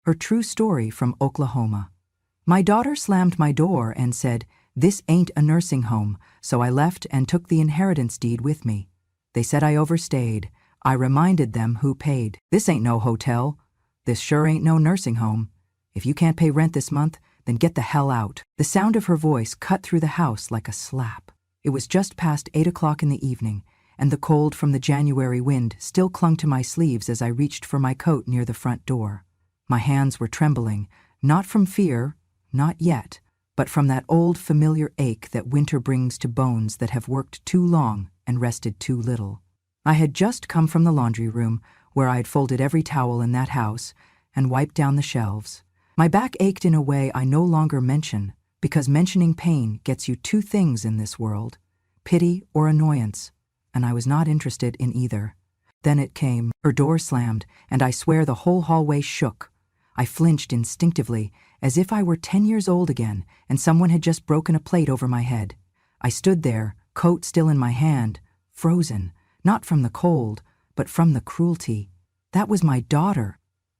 Her true story from Oklahoma. My daughter slammed my door and said, "This ain't a nursing home," so I left and took the inheritance deed with me. They said I overstayed. I reminded them who paid. "This ain't no hotel. This sure ain't no nursing home. If you can't pay rent this month, then get the hell out." The sound of her voice cut through the house like a slap. It was just past 8 o'clock in the evening, and the cold from the January wind still clung to my sleeves as I reached for my coat near the front door. My hands were trembling, not from fear, not yet, but from that old familiar ache that winter brings to bones that have worked too long and rested too little. I had just come from the laundry room, where I had folded every towel in that house and wiped down the shelves. My back ached in a way I no longer mention, because mentioning pain gets you two things in this world: pity or annoyance, and I was not interested in either. Then it came. Her door slammed, and I swear the whole hallway shook. I flinched instinctively, as if I were 10 years old again, and someone had just broken a plate over my head. I stood there, coat still in my hand, frozen, not from the cold, but from the cruelty. That was my daughter,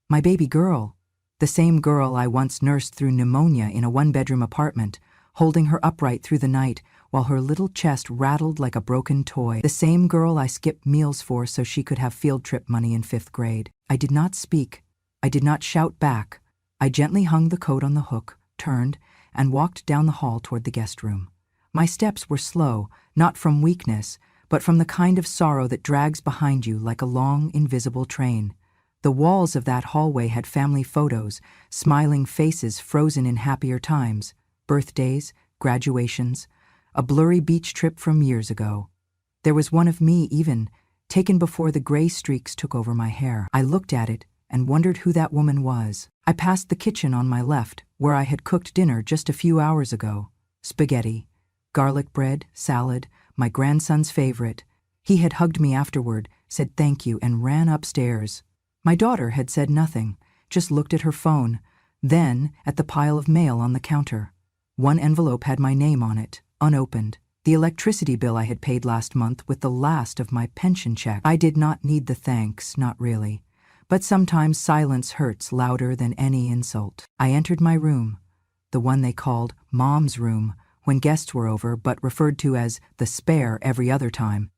my baby girl, the same girl I once nursed through pneumonia in a one-bedroom apartment, holding her upright through the night while her little chest rattled like a broken toy. The same girl I skipped meals for so she could have field trip money in 5th grade. I did not speak. I did not shout back. I gently hung the coat on the hook, turned, and walked down the hall toward the guest room. My steps were slow, not from weakness, but from the kind of sorrow that drags behind you like a long, invisible train. The walls of that hallway had family photos, smiling faces frozen in happier times, birthdays, graduations, a blurry beach trip from years ago. There was one of me even, taken before the gray streaks took over my hair. I looked at it and wondered who that woman was. I passed the kitchen on my left, where I had cooked dinner just a few hours ago. Spaghetti, garlic bread, salad, my grandson's favorite. He had hugged me afterward, said thank you, and ran upstairs. My daughter had said nothing, just looked at her phone, then at the pile of mail on the counter. One envelope had my name on it, unopened. The electricity bill I had paid last month with the last of my pension check. I did not need the thanks, not really. But sometimes silence hurts louder than any insult. I entered my room, the one they called Mom's room when guests were over, but referred to as the spare every other time.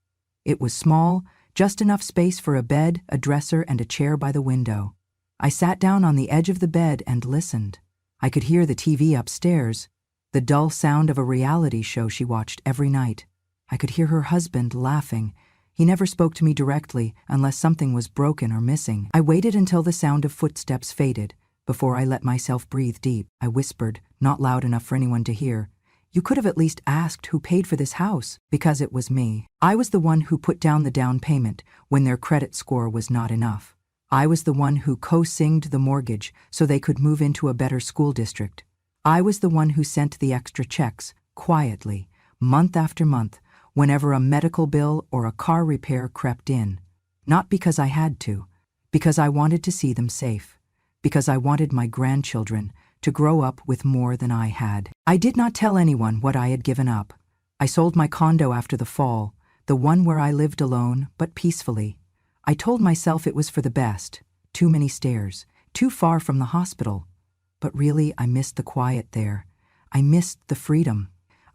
It was small, just enough space for a bed, a dresser, and a chair by the window. I sat down on the edge of the bed and listened. I could hear the TV upstairs, the dull sound of a reality show she watched every night. I could hear her husband laughing. He never spoke to me directly unless something was broken or missing. I waited until the sound of footsteps faded before I let myself breathe deep. I whispered, not loud enough for anyone to hear, "You could have at least asked who paid for this house," because it was me. I was the one who put down the down payment when their credit score was not enough. I was the one who co-signed the mortgage so they could move into a better school district. I was the one who sent the extra checks, quietly, month after month, whenever a medical bill or a car repair crept in. Not because I had to, because I wanted to see them safe, because I wanted my grandchildren to grow up with more than I had. I did not tell anyone what I had given up. I sold my condo after the fall, the one where I lived alone, but peacefully. I told myself it was for the best. Too many stairs, too far from the hospital. But really, I missed the quiet there. I missed the freedom.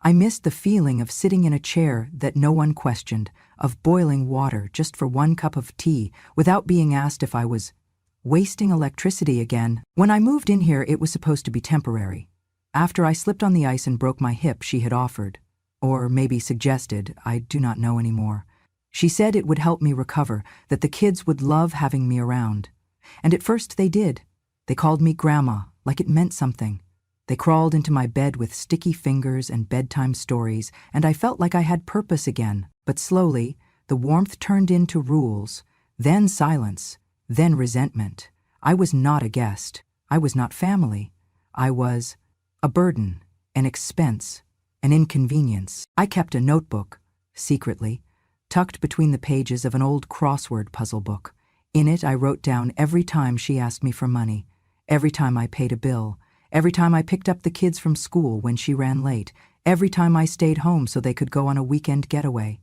I missed the feeling of sitting in a chair that no one questioned, of boiling water just for one cup of tea without being asked if I was wasting electricity again. When I moved in here, it was supposed to be temporary. After I slipped on the ice and broke my hip, she had offered, or maybe suggested, I do not know anymore. She said it would help me recover, that the kids would love having me around. And at first they did. They called me Grandma, like it meant something. They crawled into my bed with sticky fingers and bedtime stories, and I felt like I had purpose again. But slowly, the warmth turned into rules, then silence, then resentment. I was not a guest. I was not family. I was a burden, an expense, an inconvenience. I kept a notebook, secretly, tucked between the pages of an old crossword puzzle book. In it, I wrote down every time she asked me for money, every time I paid a bill, every time I picked up the kids from school when she ran late, every time I stayed home so they could go on a weekend getaway.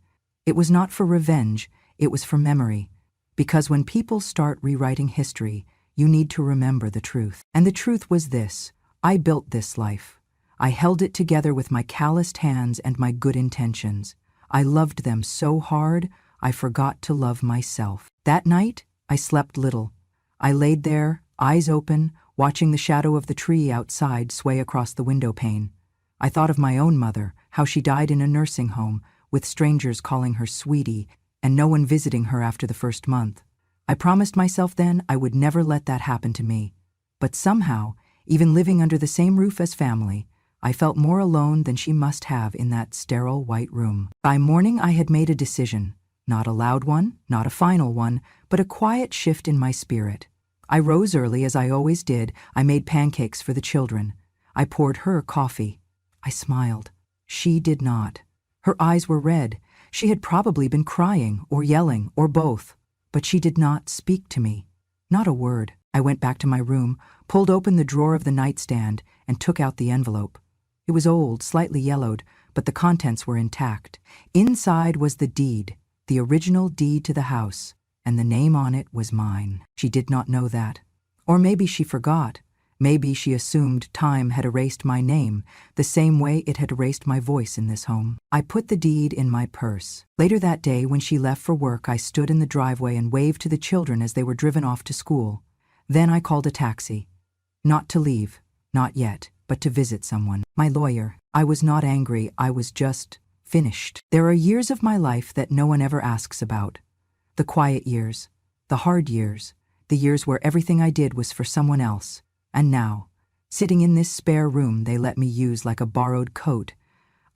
It was not for revenge, it was for memory. Because when people start rewriting history, You need to remember the truth. And the truth was this: I built this life. I held it together with my calloused hands and my good intentions. I loved them so hard, I forgot to love myself. That night, I slept little. I laid there, eyes open, watching the shadow of the tree outside sway across the window pane. I thought of my own mother, how she died in a nursing home, with strangers calling her sweetie, and no one visiting her after the first month. I promised myself then I would never let that happen to me. But somehow, even living under the same roof as family, I felt more alone than she must have in that sterile white room. By morning I had made a decision, not a loud one, not a final one, but a quiet shift in my spirit. I rose early as I always did. I made pancakes for the children. I poured her coffee. I smiled. She did not. Her eyes were red. She had probably been crying or yelling or both. But she did not speak to me. Not a word. I went back to my room, pulled open the drawer of the nightstand, and took out the envelope. It was old, slightly yellowed, but the contents were intact. Inside was the deed, the original deed to the house, and the name on it was mine. She did not know that. Or maybe she forgot. Maybe she assumed time had erased my name, the same way it had erased my voice in this home. I put the deed in my purse. Later that day, when she left for work, I stood in the driveway and waved to the children as they were driven off to school. Then I called a taxi. Not to leave, not yet, but to visit someone. My lawyer. I was not angry, I was just finished. There are years of my life that no one ever asks about. The quiet years, the hard years, the years where everything I did was for someone else. And now, sitting in this spare room they let me use like a borrowed coat,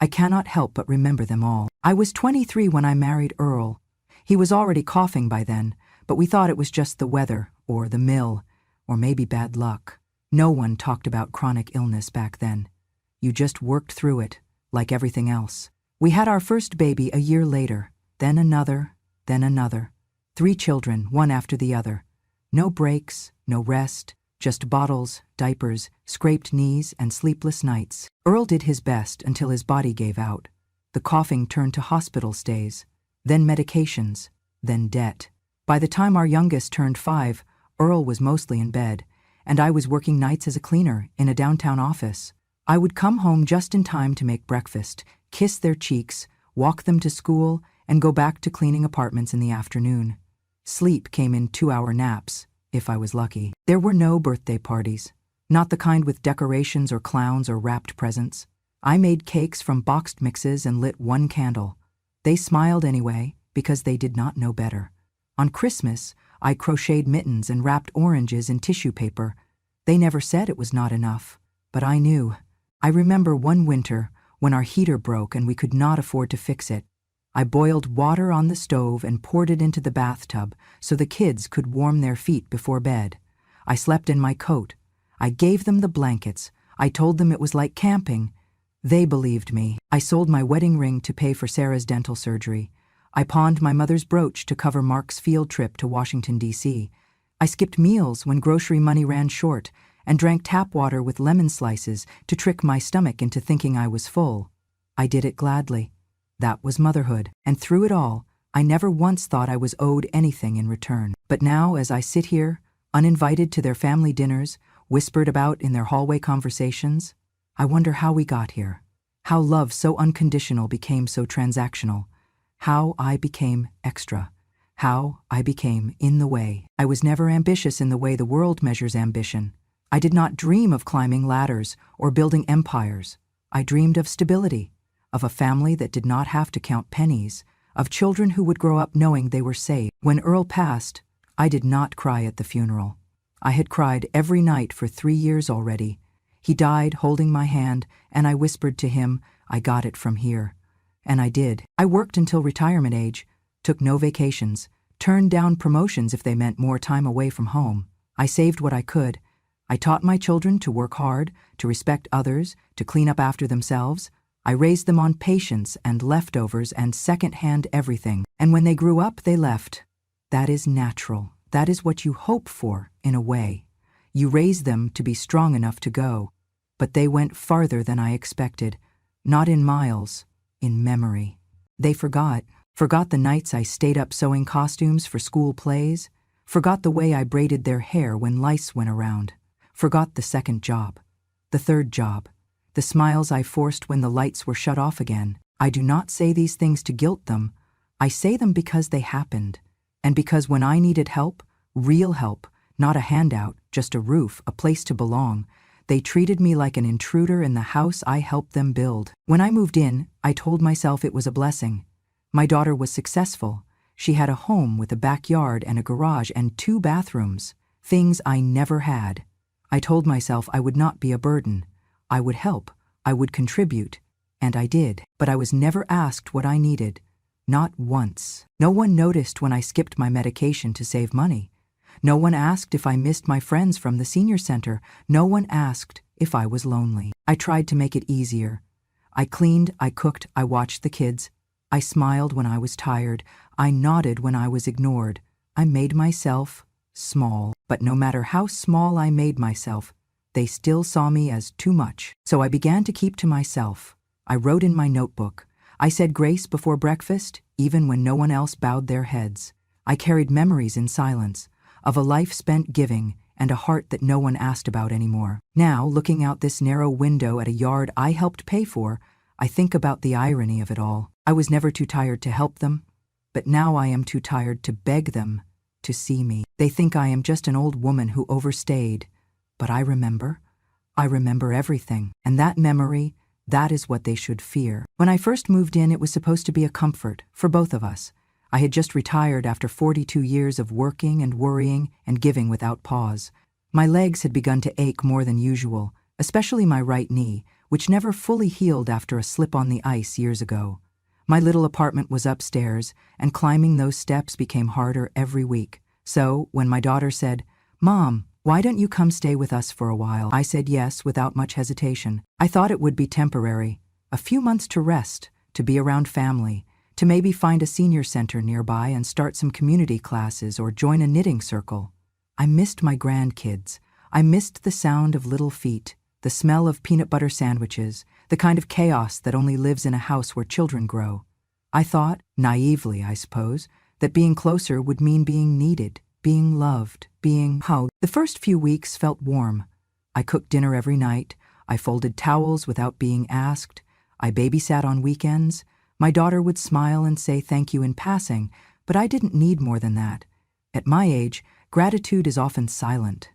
I cannot help but remember them all. I was 23 when I married Earl. He was already coughing by then, but we thought it was just the weather, or the mill, or maybe bad luck. No one talked about chronic illness back then. You just worked through it, like everything else. We had our first baby a year later, then another, then another. 3 children, one after the other. No breaks, no rest, just bottles, diapers, scraped knees, and sleepless nights. Earl did his best until his body gave out. The coughing turned to hospital stays, then medications, then debt. By the time our youngest turned 5, Earl was mostly in bed, and I was working nights as a cleaner in a downtown office. I would come home just in time to make breakfast, kiss their cheeks, walk them to school, and go back to cleaning apartments in the afternoon. Sleep came in 2-hour naps, if I was lucky. There were no birthday parties, not the kind with decorations or clowns or wrapped presents. I made cakes from boxed mixes and lit 1 candle. They smiled anyway, because they did not know better. On Christmas, I crocheted mittens and wrapped oranges in tissue paper. They never said it was not enough, but I knew. I remember one winter when our heater broke and we could not afford to fix it. I boiled water on the stove and poured it into the bathtub so the kids could warm their feet before bed. I slept in my coat. I gave them the blankets. I told them it was like camping. They believed me. I sold my wedding ring to pay for Sarah's dental surgery. I pawned my mother's brooch to cover Mark's field trip to Washington, D.C. I skipped meals when grocery money ran short and drank tap water with lemon slices to trick my stomach into thinking I was full. I did it gladly. That was motherhood, and through it all, I never once thought I was owed anything in return. But now, as I sit here, uninvited to their family dinners, whispered about in their hallway conversations, I wonder how we got here. How love so unconditional became so transactional. How I became extra. How I became in the way. I was never ambitious in the way the world measures ambition. I did not dream of climbing ladders or building empires. I dreamed of stability, of a family that did not have to count pennies, of children who would grow up knowing they were safe. When Earl passed, I did not cry at the funeral. I had cried every night for 3 years already. He died holding my hand, and I whispered to him, I got it from here. And I did. I worked until retirement age, took no vacations, turned down promotions if they meant more time away from home. I saved what I could. I taught my children to work hard, to respect others, to clean up after themselves. I raised them on patience and leftovers and second-hand everything. And when they grew up, they left. That is natural. That is what you hope for, in a way. You raise them to be strong enough to go. But they went farther than I expected. Not in miles, in memory. They forgot the nights I stayed up sewing costumes for school plays, forgot the way I braided their hair when lice went around, forgot the second job, the third job, the smiles I forced when the lights were shut off again. I do not say these things to guilt them. I say them because they happened, and because when I needed help, real help, not a handout, just a roof, a place to belong, they treated me like an intruder in the house I helped them build. When I moved in, I told myself it was a blessing. My daughter was successful. She had a home with a backyard and a garage and 2 bathrooms, things I never had. I told myself I would not be a burden. I would help, I would contribute, and I did. But I was never asked what I needed. Not once. No one noticed when I skipped my medication to save money. No one asked if I missed my friends from the senior center. No one asked if I was lonely. I tried to make it easier. I cleaned, I cooked, I watched the kids. I smiled when I was tired. I nodded when I was ignored. I made myself small. But no matter how small I made myself, they still saw me as too much. So I began to keep to myself. I wrote in my notebook. I said grace before breakfast, even when no one else bowed their heads. I carried memories in silence, of a life spent giving and a heart that no one asked about anymore. Now, looking out this narrow window at a yard I helped pay for, I think about the irony of it all. I was never too tired to help them, but now I am too tired to beg them to see me. They think I am just an old woman who overstayed, but I remember everything. And that memory, that is what they should fear. When I first moved in, it was supposed to be a comfort for both of us. I had just retired after 42 years of working and worrying and giving without pause. My legs had begun to ache more than usual, especially my right knee, which never fully healed after a slip on the ice years ago. My little apartment was upstairs, and climbing those steps became harder every week. So, when my daughter said, "Mom, why don't you come stay with us for a while?" I said yes without much hesitation. I thought it would be temporary, a few months to rest, to be around family, to maybe find a senior center nearby and start some community classes or join a knitting circle. I missed my grandkids. I missed the sound of little feet, the smell of peanut butter sandwiches, the kind of chaos that only lives in a house where children grow. I thought, naively I suppose, that being closer would mean being needed, being loved, being hugged. The first few weeks felt warm. I cooked dinner every night. I folded towels without being asked. I babysat on weekends. My daughter would smile and say thank you in passing, but I didn't need more than that. At my age, gratitude is often silent.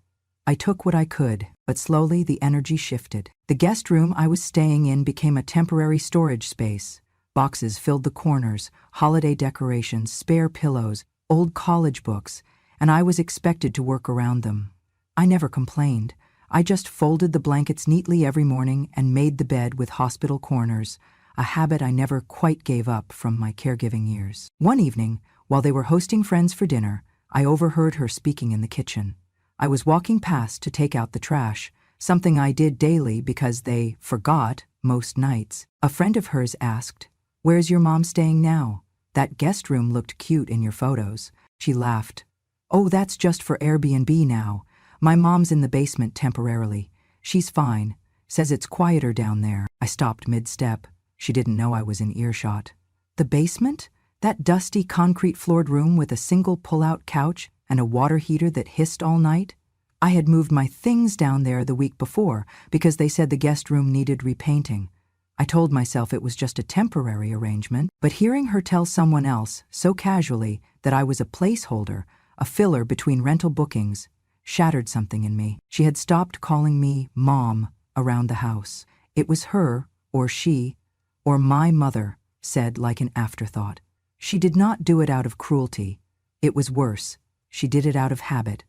I took what I could, but slowly the energy shifted. The guest room I was staying in became a temporary storage space. Boxes filled the corners, holiday decorations, spare pillows, old college books, and I was expected to work around them. I never complained. I just folded the blankets neatly every morning and made the bed with hospital corners, a habit I never quite gave up from my caregiving years. One evening, while they were hosting friends for dinner, I overheard her speaking in the kitchen. I was walking past to take out the trash, something I did daily because they forgot most nights. A friend of hers asked, "Where's your mom staying now? That guest room looked cute in your photos." She laughed. "Oh, that's just for Airbnb now. My mom's in the basement temporarily. She's fine. Says it's quieter down there." I stopped mid-step. She didn't know I was in earshot. The basement? That dusty concrete-floored room with a single pull-out couch and a water heater that hissed all night? I had moved my things down there the week before because they said the guest room needed repainting. I told myself it was just a temporary arrangement, but hearing her tell someone else, so casually, that I was a placeholder, a filler between rental bookings, shattered something in me. She had stopped calling me Mom around the house. It was her, or she, or my mother, said like an afterthought. She did not do it out of cruelty. It was worse. She did it out of habit,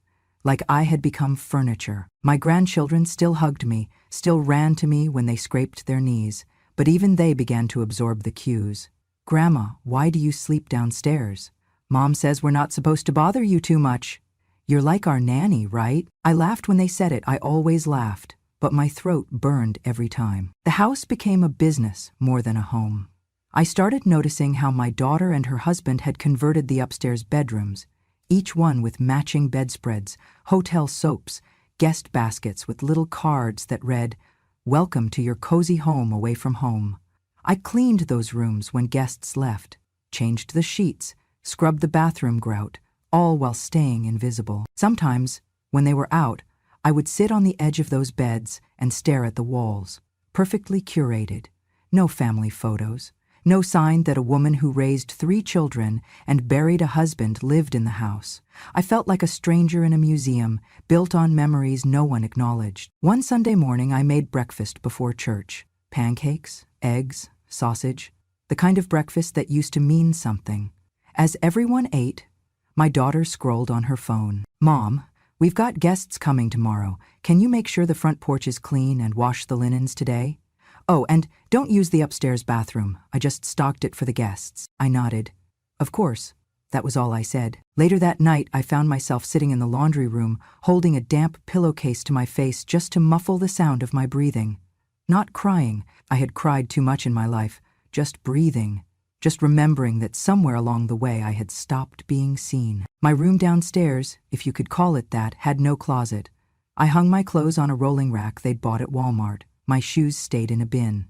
like I had become furniture. My grandchildren still hugged me, still ran to me when they scraped their knees, but even they began to absorb the cues. "Grandma, why do you sleep downstairs? Mom says we're not supposed to bother you too much. You're like our nanny, right?" I laughed when they said it. I always laughed, but my throat burned every time. The house became a business more than a home. I started noticing how my daughter and her husband had converted the upstairs bedrooms, each one with matching bedspreads, hotel soaps, guest baskets with little cards that read, "Welcome to your cozy home away from home." I cleaned those rooms when guests left, changed the sheets, scrubbed the bathroom grout, all while staying invisible. Sometimes, when they were out, I would sit on the edge of those beds and stare at the walls, perfectly curated. No family photos, no sign that a woman who raised 3 children and buried a husband lived in the house. I felt like a stranger in a museum, built on memories no one acknowledged. One Sunday morning I made breakfast before church. Pancakes, eggs, sausage, the kind of breakfast that used to mean something. As everyone ate, my daughter scrolled on her phone. "Mom, we've got guests coming tomorrow. Can you make sure the front porch is clean and wash the linens today? Oh, and don't use the upstairs bathroom. I just stocked it for the guests." I nodded. Of course. That was all I said. Later that night, I found myself sitting in the laundry room, holding a damp pillowcase to my face just to muffle the sound of my breathing. Not crying. I had cried too much in my life. Just breathing. Just remembering that somewhere along the way I had stopped being seen. My room downstairs, if you could call it that, had no closet. I hung my clothes on a rolling rack they'd bought at Walmart. My shoes stayed in a bin.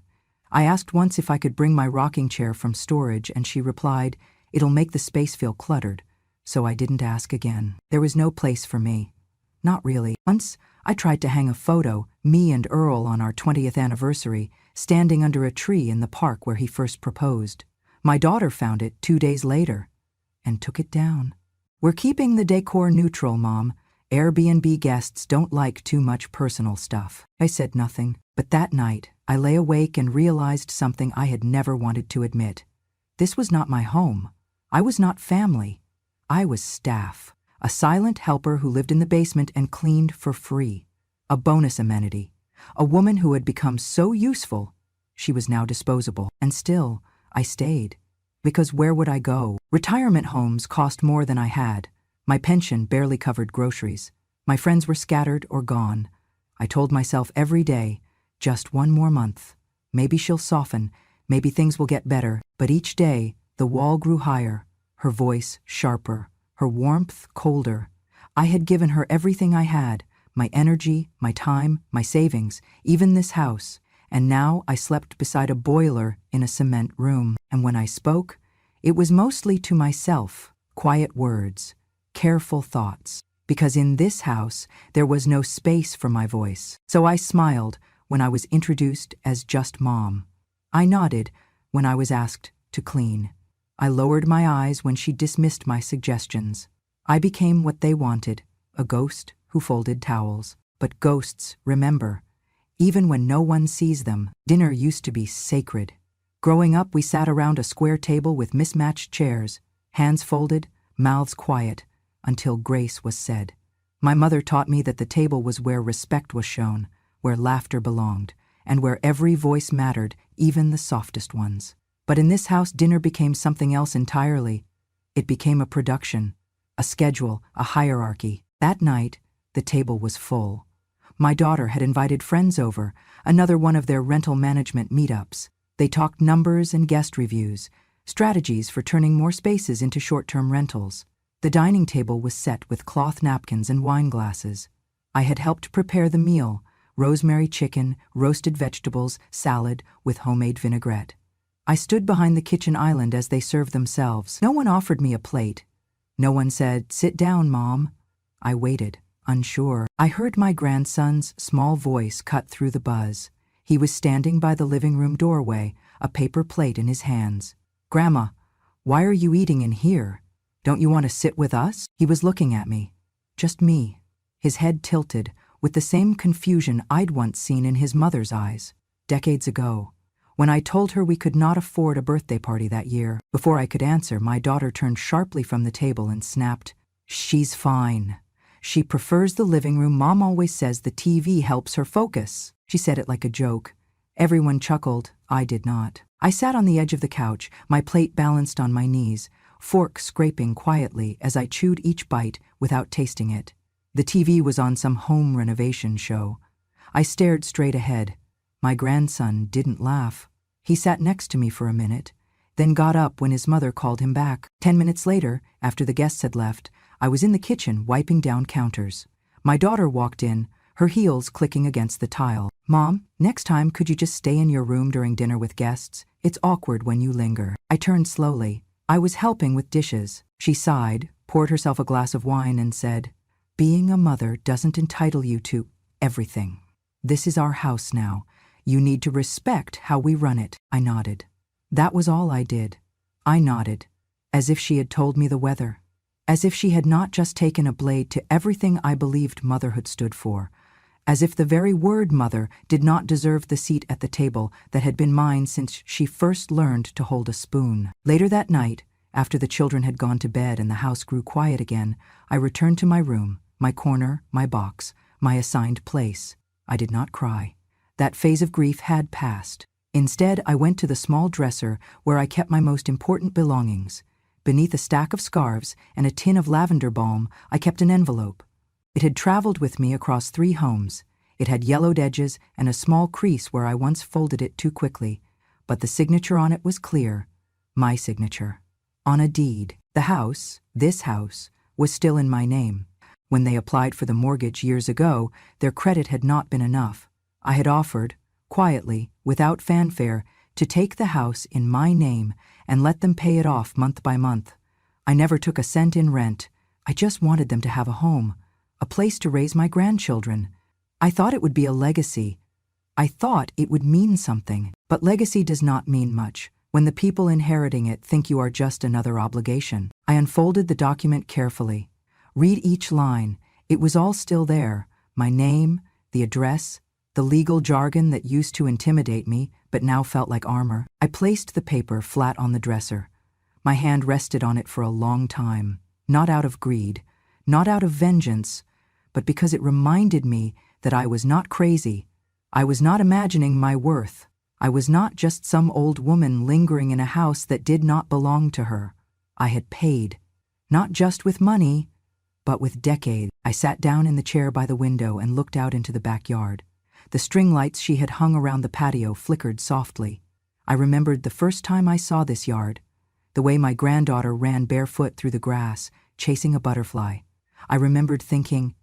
I asked once if I could bring my rocking chair from storage, and she replied, "It'll make the space feel cluttered," so I didn't ask again. There was no place for me. Not really. Once, I tried to hang a photo, me and Earl on our 20th anniversary, standing under a tree in the park where he first proposed. My daughter found it 2 days later and took it down. "We're keeping the decor neutral, Mom. Airbnb guests don't like too much personal stuff." I said nothing, but that night I lay awake and realized something I had never wanted to admit. This was not my home. I was not family. I was staff, a silent helper who lived in the basement and cleaned for free. A bonus amenity. A woman who had become so useful, she was now disposable. And still, I stayed. Because where would I go? Retirement homes cost more than I had. My pension barely covered groceries. My friends were scattered or gone. I told myself every day, just 1 more month. Maybe she'll soften, maybe things will get better. But each day, the wall grew higher, her voice sharper, her warmth colder. I had given her everything I had, my energy, my time, my savings, even this house. And now I slept beside a boiler in a cement room. And when I spoke, it was mostly to myself, quiet words, careful thoughts. Because in this house, there was no space for my voice. So I smiled when I was introduced as just Mom. I nodded when I was asked to clean. I lowered my eyes when she dismissed my suggestions. I became what they wanted, a ghost who folded towels. But ghosts remember. Even when no one sees them, dinner used to be sacred. Growing up, we sat around a square table with mismatched chairs, hands folded, mouths quiet, until grace was said. My mother taught me that the table was where respect was shown, where laughter belonged, and where every voice mattered, even the softest ones. But in this house, dinner became something else entirely. It became a production, a schedule, a hierarchy. That night, the table was full. My daughter had invited friends over, another one of their rental management meetups. They talked numbers and guest reviews, strategies for turning more spaces into short-term rentals. The dining table was set with cloth napkins and wine glasses. I had helped prepare the meal, rosemary chicken, roasted vegetables, salad with homemade vinaigrette. I stood behind the kitchen island as they served themselves. No one offered me a plate. No one said, "Sit down, Mom." I waited, unsure. I heard my grandson's small voice cut through the buzz. He was standing by the living room doorway, a paper plate in his hands. "Grandma, why are you eating in here? Don't you want to sit with us?" He was looking at me. Just me. His head tilted, with the same confusion I'd once seen in his mother's eyes, decades ago, when I told her we could not afford a birthday party that year. Before I could answer, my daughter turned sharply from the table and snapped, "She's fine. She prefers the living room. Mom always says the TV helps her focus." She said it like a joke. Everyone chuckled. I did not. I sat on the edge of the couch, my plate balanced on my knees, fork scraping quietly as I chewed each bite without tasting it. The TV was on some home renovation show. I stared straight ahead. My grandson didn't laugh. He sat next to me for a minute, then got up when his mother called him back. 10 minutes later, after the guests had left, I was in the kitchen wiping down counters. My daughter walked in, her heels clicking against the tile. "Mom, next time could you just stay in your room during dinner with guests? It's awkward when you linger." I turned slowly. I was helping with dishes. She sighed, poured herself a glass of wine, and said, "Being a mother doesn't entitle you to everything. This is our house now. You need to respect how we run it." I nodded. That was all I did. I nodded, as if she had told me the weather, as if she had not just taken a blade to everything I believed motherhood stood for, as if the very word mother did not deserve the seat at the table that had been mine since she first learned to hold a spoon. Later that night, after the children had gone to bed and the house grew quiet again, I returned to my room, my corner, my box, my assigned place. I did not cry. That phase of grief had passed. Instead, I went to the small dresser where I kept my most important belongings. Beneath a stack of scarves and a tin of lavender balm, I kept an envelope. It had traveled with me across 3 homes. It had yellowed edges and a small crease where I once folded it too quickly, but the signature on it was clear. My signature. On a deed. The house, this house, was still in my name. When they applied for the mortgage years ago, their credit had not been enough. I had offered, quietly, without fanfare, to take the house in my name and let them pay it off month by month. I never took a cent in rent. I just wanted them to have a home, a place to raise my grandchildren. I thought it would be a legacy. I thought it would mean something. But legacy does not mean much when the people inheriting it think you are just another obligation. I unfolded the document carefully. Read each line. It was all still there. My name, the address, the legal jargon that used to intimidate me but now felt like armor. I placed the paper flat on the dresser. My hand rested on it for a long time, not out of greed, not out of vengeance, but because it reminded me that I was not crazy. I was not imagining my worth. I was not just some old woman lingering in a house that did not belong to her. I had paid, not just with money, but with decades. I sat down in the chair by the window and looked out into the backyard. The string lights she had hung around the patio flickered softly. I remembered the first time I saw this yard, the way my granddaughter ran barefoot through the grass, chasing a butterfly. I remembered thinking,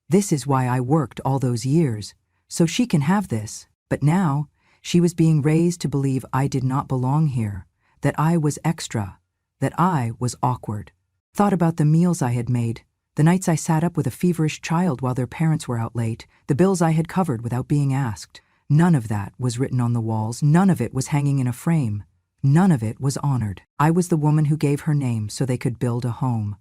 this is why I worked all those years, so she can have this. But now, she was being raised to believe I did not belong here, that I was extra, that I was awkward. Thought about the meals I had made, the nights I sat up with a feverish child while their parents were out late, the bills I had covered without being asked. None of that was written on the walls, none of it was hanging in a frame, none of it was honored. I was the woman who gave her name so they could build a home,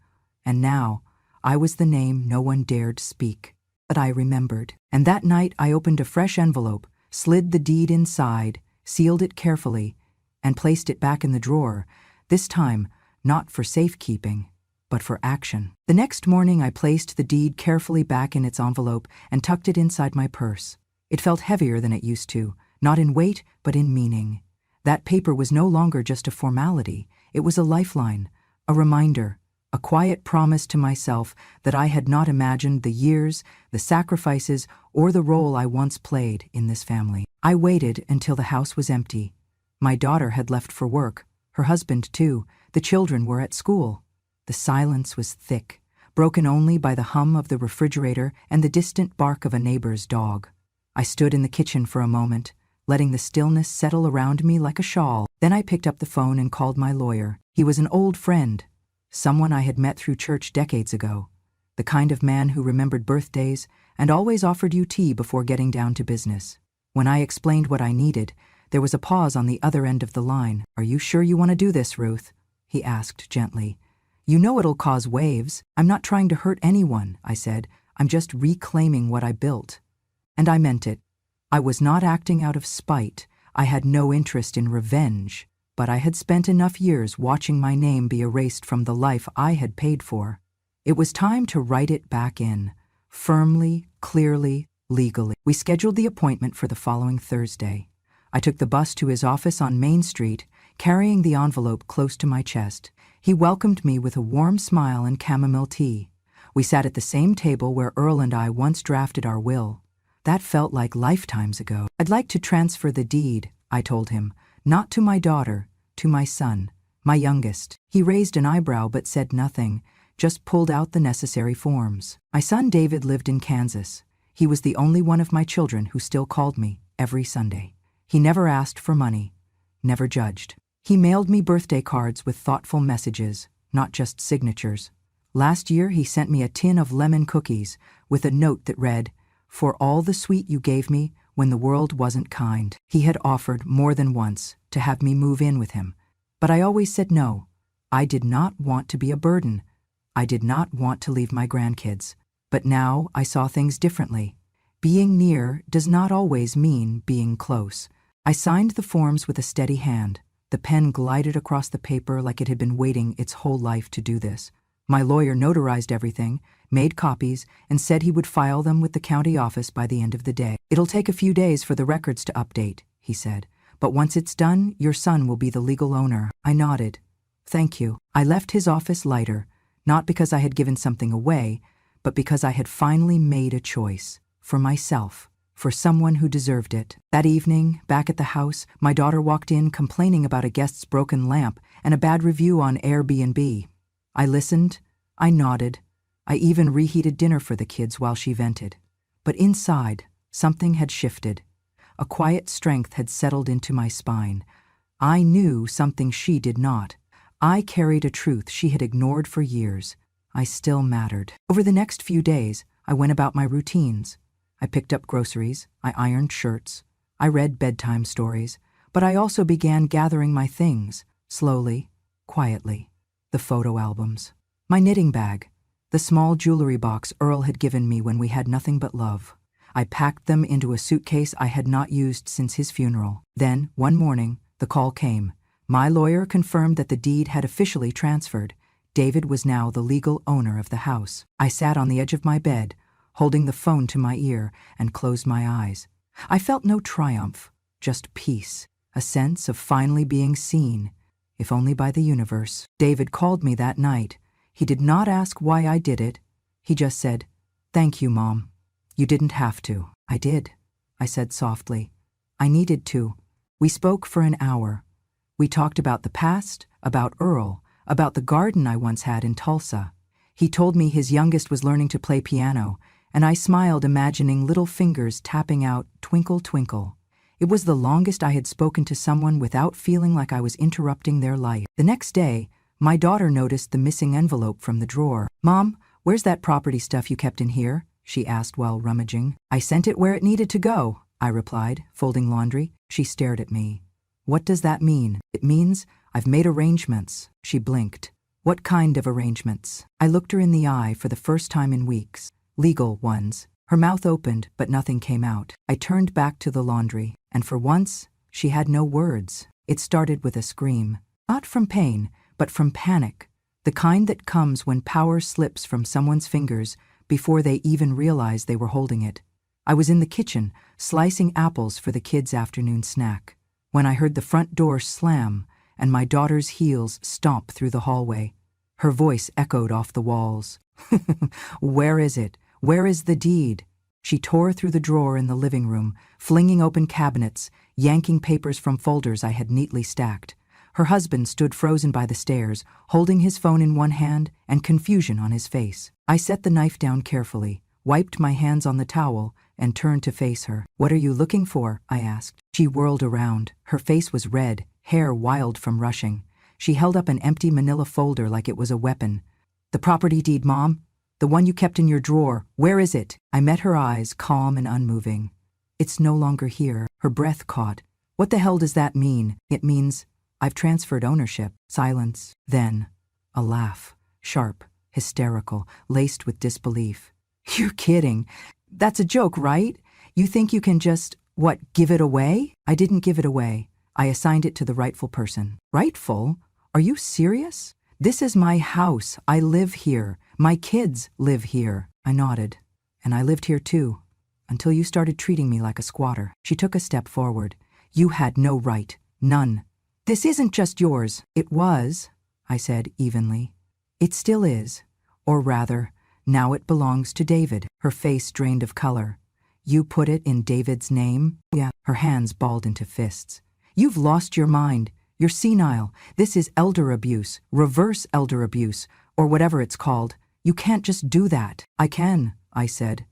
and now I was the name no one dared speak. But I remembered, and that night I opened a fresh envelope, slid the deed inside, sealed it carefully, and placed it back in the drawer, this time not for safekeeping, but for action. The next morning I placed the deed carefully back in its envelope and tucked it inside my purse. It felt heavier than it used to, not in weight, but in meaning. That paper was no longer just a formality. It was a lifeline, a reminder, a quiet promise to myself that I had not imagined the years, the sacrifices, or the role I once played in this family. I waited until the house was empty. My daughter had left for work, her husband too, the children were at school. The silence was thick, broken only by the hum of the refrigerator and the distant bark of a neighbor's dog. I stood in the kitchen for a moment, letting the stillness settle around me like a shawl. Then I picked up the phone and called my lawyer. He was an old friend, someone I had met through church decades ago, the kind of man who remembered birthdays and always offered you tea before getting down to business. When I explained what I needed, there was a pause on the other end of the line. "Are you sure you want to do this, Ruth?" he asked gently. "You know it'll cause waves." "I'm not trying to hurt anyone," I said. "I'm just reclaiming what I built." And I meant it. I was not acting out of spite. I had no interest in revenge, but I had spent enough years watching my name be erased from the life I had paid for. It was time to write it back in, firmly, clearly, legally. We scheduled the appointment for the following Thursday. I took the bus to his office on Main Street, carrying the envelope close to my chest. He welcomed me with a warm smile and chamomile tea. We sat at the same table where Earl and I once drafted our will. That felt like lifetimes ago. "I'd like to transfer the deed," I told him, "not to my daughter, to my son, my youngest." He raised an eyebrow but said nothing, just pulled out the necessary forms. My son David lived in Kansas. He was the only one of my children who still called me every Sunday. He never asked for money, never judged. He mailed me birthday cards with thoughtful messages, not just signatures. Last year he sent me a tin of lemon cookies with a note that read, "For all the sweet you gave me when the world wasn't kind." He had offered more than once to have me move in with him, but I always said no. I did not want to be a burden. I did not want to leave my grandkids. But now I saw things differently. Being near does not always mean being close. I signed the forms with a steady hand. The pen glided across the paper like it had been waiting its whole life to do this. My lawyer notarized everything, made copies, and said he would file them with the county office by the end of the day. "It'll take a few days for the records to update," he said, "but once it's done, your son will be the legal owner." I nodded. "Thank you." I left his office lighter, not because I had given something away, but because I had finally made a choice. For myself. For someone who deserved it. That evening, back at the house, my daughter walked in complaining about a guest's broken lamp and a bad review on Airbnb. I listened, I nodded, I even reheated dinner for the kids while she vented. But inside, something had shifted. A quiet strength had settled into my spine. I knew something she did not. I carried a truth she had ignored for years. I still mattered. Over the next few days, I went about my routines. I picked up groceries, I ironed shirts, I read bedtime stories, but I also began gathering my things, slowly, quietly. The photo albums, my knitting bag, the small jewelry box Earl had given me when we had nothing but love. I packed them into a suitcase I had not used since his funeral. Then, one morning, the call came. My lawyer confirmed that the deed had officially transferred. David was now the legal owner of the house. I sat on the edge of my bed, holding the phone to my ear, and closed my eyes. I felt no triumph, just peace, a sense of finally being seen, if only by the universe. David called me that night. He did not ask why I did it. He just said, "Thank you, Mom. You didn't have to." "I did," I said softly. "I needed to." We spoke for an hour. We talked about the past, about Earl, about the garden I once had in Tulsa. He told me his youngest was learning to play piano, and I smiled imagining little fingers tapping out "Twinkle, Twinkle." It was the longest I had spoken to someone without feeling like I was interrupting their life. The next day, my daughter noticed the missing envelope from the drawer. "Mom, where's that property stuff you kept in here?" she asked while rummaging. "I sent it where it needed to go," I replied, folding laundry. She stared at me. "What does that mean?" "It means I've made arrangements." She blinked. "What kind of arrangements?" I looked her in the eye for the first time in weeks. "Legal ones." Her mouth opened, but nothing came out. I turned back to the laundry, and for once, she had no words. It started with a scream. Not from pain, but from panic. The kind that comes when power slips from someone's fingers before they even realize they were holding it. I was in the kitchen, slicing apples for the kids' afternoon snack, when I heard the front door slam and my daughter's heels stomp through the hallway. Her voice echoed off the walls. "Where is it? Where is the deed?" She tore through the drawer in the living room, flinging open cabinets, yanking papers from folders I had neatly stacked. Her husband stood frozen by the stairs, holding his phone in one hand and confusion on his face. I set the knife down carefully, wiped my hands on the towel, and turned to face her. "What are you looking for?" I asked. She whirled around. Her face was red, hair wild from rushing. She held up an empty manila folder like it was a weapon. "The property deed, Mom. The one you kept in your drawer. Where is it?" I met her eyes, calm and unmoving. "It's no longer here." Her breath caught. "What the hell does that mean?" "It means I've transferred ownership." Silence. Then a laugh. Sharp, hysterical, laced with disbelief. "You're kidding. That's a joke, right? You think you can just, give it away?" "I didn't give it away. I assigned it to the rightful person." "Rightful? Are you serious? This is my house. I live here. My kids live here." I nodded. "And I lived here too, until you started treating me like a squatter." She took a step forward. "You had no right. None. This isn't just yours." "It was," I said evenly. "It still is. Or rather, now it belongs to David." Her face drained of color. "You put it in David's name?" "Yeah." Her hands balled into fists. "You've lost your mind. You're senile. This is elder abuse, reverse elder abuse, or whatever it's called. You can't just do that." "I can," I said.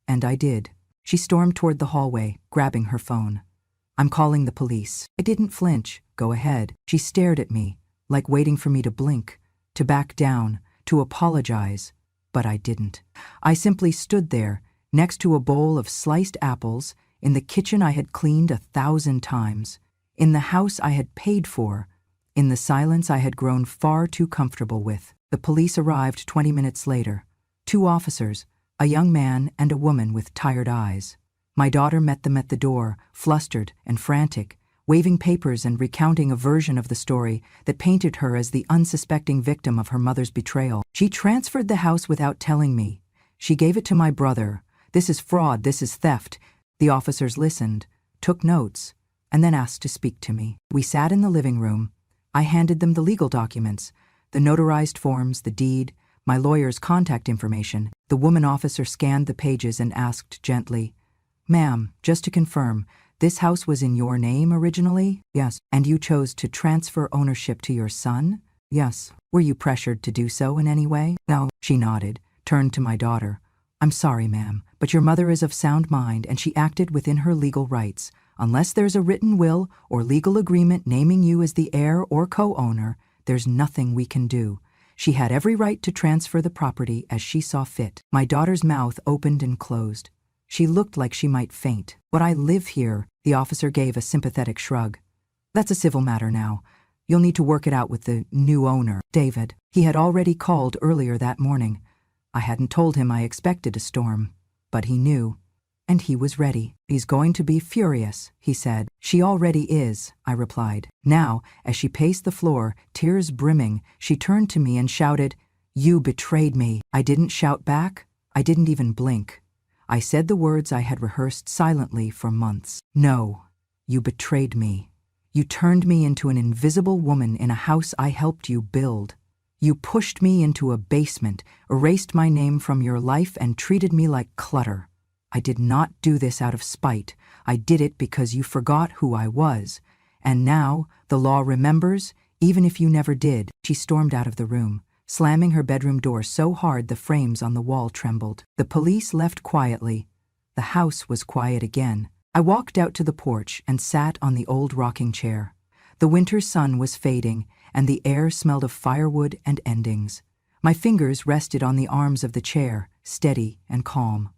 And I did. She stormed toward the hallway, grabbing her phone. "I'm calling the police." I didn't flinch. "Go ahead." She stared at me, like waiting for me to blink, to back down, to apologize, but I didn't. I simply stood there, next to a bowl of sliced apples, in the kitchen I had cleaned 1,000 times, in the house I had paid for, in the silence I had grown far too comfortable with. The police arrived 20 minutes later. 2 officers, a young man and a woman with tired eyes. My daughter met them at the door, flustered and frantic, waving papers and recounting a version of the story that painted her as the unsuspecting victim of her mother's betrayal. She transferred the house without telling me. She gave it to my brother. This is fraud, this is theft. The officers listened, took notes, and then asked to speak to me. We sat in the living room. I handed them the legal documents, the notarized forms, the deed, my lawyer's contact information. The woman officer scanned the pages and asked gently, "Ma'am, just to confirm, this house was in your name originally?" "Yes." "And you chose to transfer ownership to your son?" "Yes." "Were you pressured to do so in any way?" "No." She nodded, turned to my daughter. "I'm sorry, ma'am, but your mother is of sound mind and she acted within her legal rights. Unless there's a written will or legal agreement naming you as the heir or co-owner, there's nothing we can do. She had every right to transfer the property as she saw fit." My daughter's mouth opened and closed. She looked like she might faint. "But I live here," the officer gave a sympathetic shrug. "That's a civil matter now. You'll need to work it out with the new owner, David." He had already called earlier that morning. I hadn't told him I expected a storm, but he knew, and he was ready. "He's going to be furious," he said. "She already is," I replied. Now, as she paced the floor, tears brimming, she turned to me and shouted, "You betrayed me." I didn't shout back. I didn't even blink. I said the words I had rehearsed silently for months. "No, you betrayed me. You turned me into an invisible woman in a house I helped you build. You pushed me into a basement, erased my name from your life, and treated me like clutter. I did not do this out of spite. I did it because you forgot who I was. And now, the law remembers, even if you never did." She stormed out of the room, slamming her bedroom door so hard the frames on the wall trembled. The police left quietly. The house was quiet again. I walked out to the porch and sat on the old rocking chair. The winter sun was fading, and the air smelled of firewood and endings. My fingers rested on the arms of the chair, steady and calm.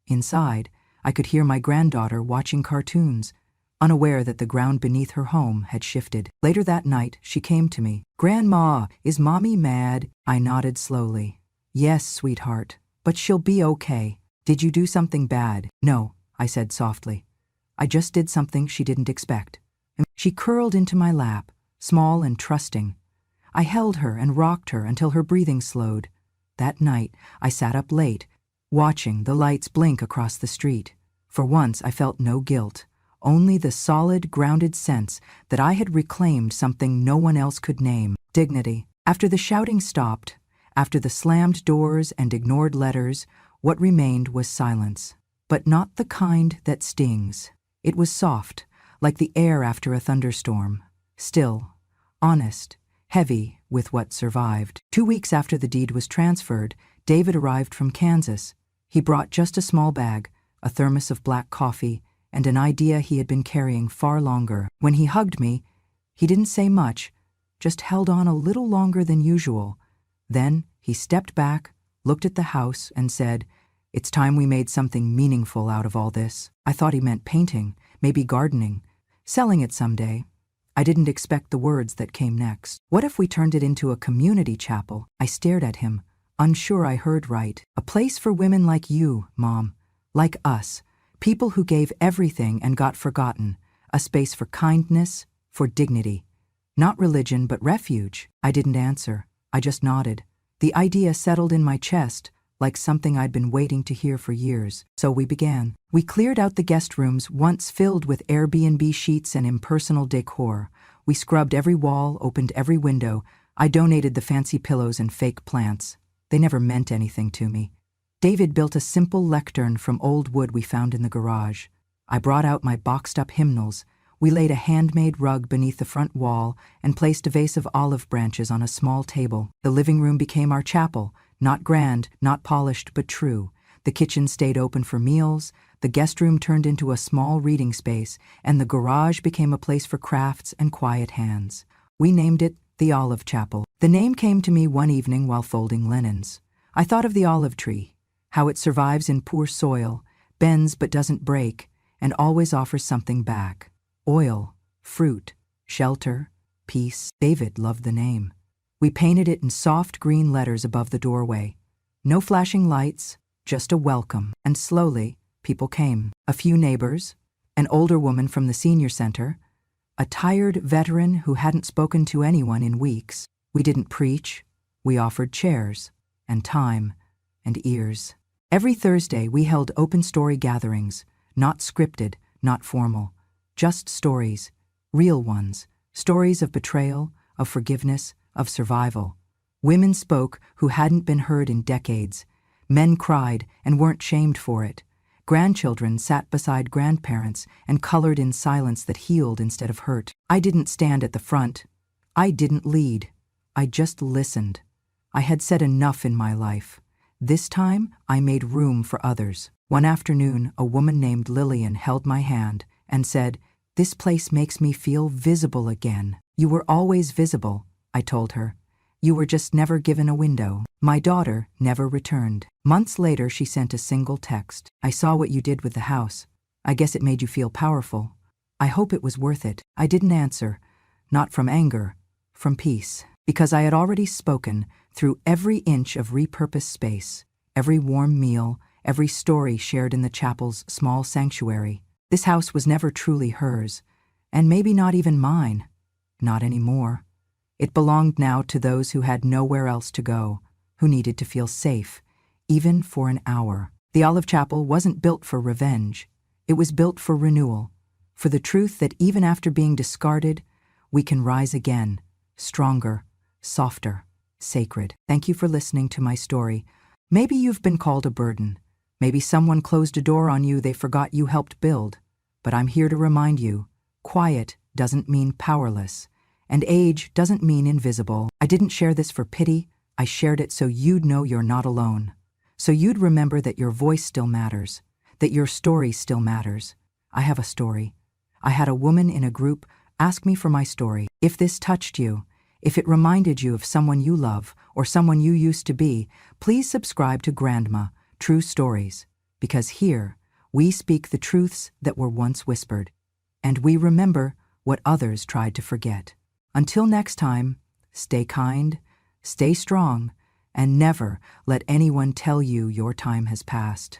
Inside, I could hear my granddaughter watching cartoons, unaware that the ground beneath her home had shifted. Later that night, she came to me. "Grandma, is Mommy mad?" I nodded slowly. "Yes, sweetheart, but she'll be okay. Did you do something bad?" "No," I said softly. "I just did something she didn't expect." She curled into my lap, small and trusting. I held her and rocked her until her breathing slowed. That night, I sat up late, watching the lights blink across the street. For once, I felt no guilt, only the solid, grounded sense that I had reclaimed something no one else could name: dignity. After the shouting stopped, after the slammed doors and ignored letters, what remained was silence. But not the kind that stings. It was soft, like the air after a thunderstorm. Still, honest, heavy with what survived. 2 weeks after the deed was transferred, David arrived from Kansas. He brought just a small bag, a thermos of black coffee, and an idea he had been carrying far longer. When he hugged me, he didn't say much, just held on a little longer than usual. Then he stepped back, looked at the house, and said, "It's time we made something meaningful out of all this." I thought he meant painting, maybe gardening, selling it someday. I didn't expect the words that came next. "What if we turned it into a community chapel?" I stared at him, unsure I heard right. "A place for women like you, Mom. Like us. People who gave everything and got forgotten. A space for kindness, for dignity. Not religion, but refuge." I didn't answer. I just nodded. The idea settled in my chest, like something I'd been waiting to hear for years. So we began. We cleared out the guest rooms, once filled with Airbnb sheets and impersonal decor. We scrubbed every wall, opened every window. I donated the fancy pillows and fake plants. They never meant anything to me. David built a simple lectern from old wood we found in the garage. I brought out my boxed-up hymnals. We laid a handmade rug beneath the front wall and placed a vase of olive branches on a small table. The living room became our chapel, not grand, not polished, but true. The kitchen stayed open for meals, the guest room turned into a small reading space, and the garage became a place for crafts and quiet hands. We named it The Olive Chapel. The name came to me one evening while folding linens. I thought of the olive tree, how it survives in poor soil, bends but doesn't break, and always offers something back. Oil, fruit, shelter, peace. David loved the name. We painted it in soft green letters above the doorway. No flashing lights, just a welcome. And slowly, people came. A few neighbors, an older woman from the senior center, a tired veteran who hadn't spoken to anyone in weeks. We didn't preach. We offered chairs, and time, and ears. Every Thursday we held open story gatherings, not scripted, not formal, just stories, real ones, stories of betrayal, of forgiveness, of survival. Women spoke who hadn't been heard in decades. Men cried and weren't shamed for it. Grandchildren sat beside grandparents and colored in silence that healed instead of hurt. I didn't stand at the front. I didn't lead. I just listened. I had said enough in my life. This time, I made room for others. One afternoon, a woman named Lillian held my hand and said, "This place makes me feel visible again." "You were always visible," I told her. "You were just never given a window." My daughter never returned. Months later, she sent a single text. "I saw what you did with the house. I guess it made you feel powerful. I hope it was worth it." I didn't answer, not from anger, from peace, because I had already spoken through every inch of repurposed space, every warm meal, every story shared in the chapel's small sanctuary. This house was never truly hers, and maybe not even mine. Not anymore. It belonged now to those who had nowhere else to go, who needed to feel safe, even for an hour. The Olive Chapel wasn't built for revenge. It was built for renewal, for the truth that even after being discarded, we can rise again, stronger, softer, sacred. Thank you for listening to my story. Maybe you've been called a burden. Maybe someone closed a door on you they forgot you helped build. But I'm here to remind you, quiet doesn't mean powerless, and age doesn't mean invisible. I didn't share this for pity. I shared it so you'd know you're not alone. So you'd remember that your voice still matters, that your story still matters. I have a story. I had a woman in a group ask me for my story. If this touched you, if it reminded you of someone you love or someone you used to be, please subscribe to Grandma, True Stories, because here we speak the truths that were once whispered, and we remember what others tried to forget. Until next time, stay kind, stay strong, and never let anyone tell you your time has passed.